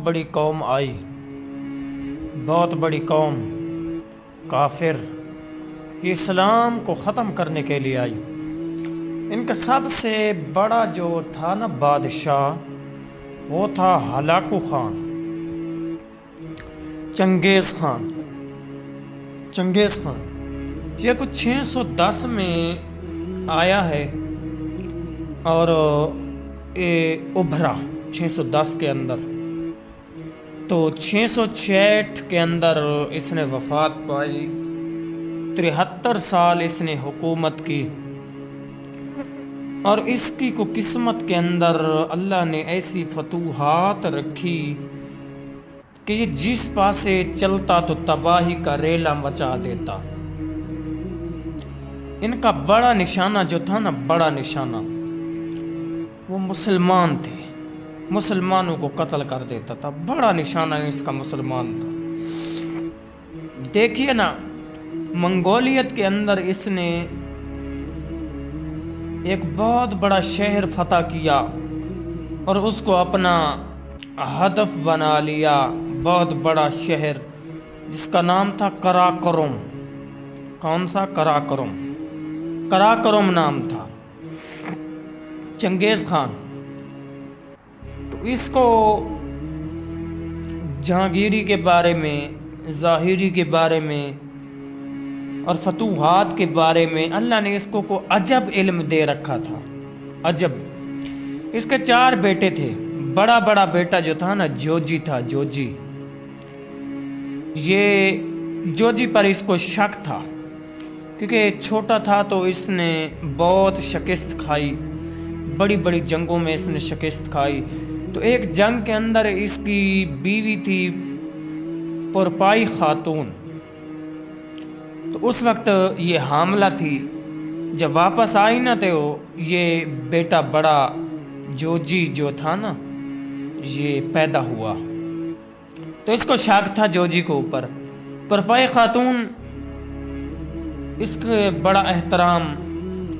بڑی قوم آئی، بہت بڑی قوم کافر، یہ اسلام کو ختم کرنے کے لیے آئی۔ ان کا سب سے بڑا جو تھا نا بادشاہ، وہ تھا ہلاکو خان، چنگیز خان۔ یہ کچھ 610 میں آیا ہے اور یہ ابھرا 610 کے اندر، تو 666 کے اندر اس نے وفات پائی۔ 73 سال اس نے حکومت کی، اور اس کی کو قسمت کے اندر اللہ نے ایسی فتوحات رکھی کہ یہ جس پاسے چلتا تو تباہی کا ریلا مچا دیتا۔ ان کا بڑا نشانہ جو تھا نا، بڑا نشانہ، وہ مسلمان تھے، مسلمانوں کو قتل کر دیتا تھا۔ بڑا نشانہ اس کا مسلمان تھا۔ دیکھیے نا، منگولیت کے اندر اس نے ایک بہت بڑا شہر فتح کیا اور اس کو اپنا ہدف بنا لیا، بہت بڑا شہر جس کا نام تھا قراقرم۔ کون سا؟ قراقرم نام تھا چنگیز خان۔ تو اس کو جہانگیری کے بارے میں، ظاہری کے بارے میں اور فتوحات کے بارے میں اللہ نے اس کو عجب علم دے رکھا تھا، عجب۔ اس کے 4 بیٹے تھے۔ بڑا بیٹا جو تھا نا، جوجی تھا، جوجی۔ یہ جوجی پر اس کو شک تھا، کیونکہ چھوٹا تھا تو اس نے بہت شکست کھائی، بڑی جنگوں میں اس نے شکست کھائی۔ تو ایک جنگ کے اندر اس کی بیوی تھی پرپائی خاتون، تو اس وقت یہ حاملہ تھی۔ جب واپس آئی نا تو یہ بیٹا بڑا جوجی جو تھا نا، یہ پیدا ہوا۔ تو اس کو شک تھا جوجی کو اوپر۔ پرپائی خاتون اس کے بڑا احترام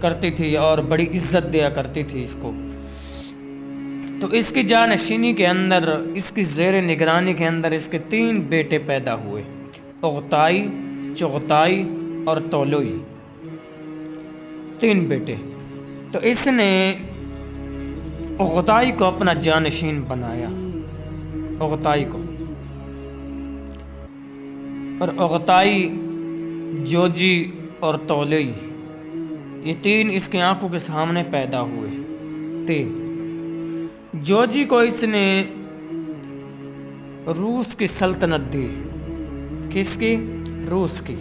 کرتی تھی اور بڑی عزت دیا کرتی تھی اس کو۔ تو اس کی جانشینی کے اندر، اس کی زیر نگرانی کے اندر اس کے 3 بیٹے پیدا ہوئے، اغتائی، چغتائی اور طولوئی، 3 بیٹے۔ تو اس نے اغتائی کو اپنا جانشین بنایا، اغتائی کو۔ اور اغتائی، جوجی اور طولوئی، یہ 3 اس کی آنکھوں کے سامنے پیدا ہوئے، 3۔ جوجی کو اس نے روس کی سلطنت دی۔ کس کی؟ روس کی۔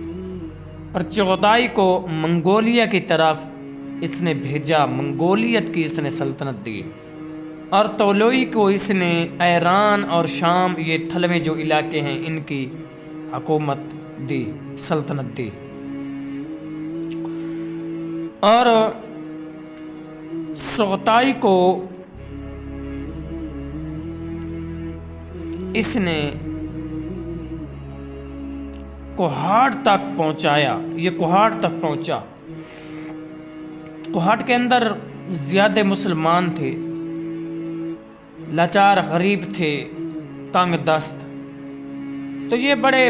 اور چغتائی کو منگولیا کی طرف اس نے بھیجا، منگولیت کی اس نے سلطنت دی۔ اور طولوئی کو اس نے ایران اور شام، یہ تھلوے جو علاقے ہیں، ان کی حکومت دی، سلطنت دی۔ اور سغتائی کو اس نے کوہاٹ تک پہنچایا، یہ کوہاٹ تک پہنچا۔ کوہاٹ کے اندر زیادہ مسلمان تھے، لاچار غریب تھے، تنگ دست۔ تو یہ بڑے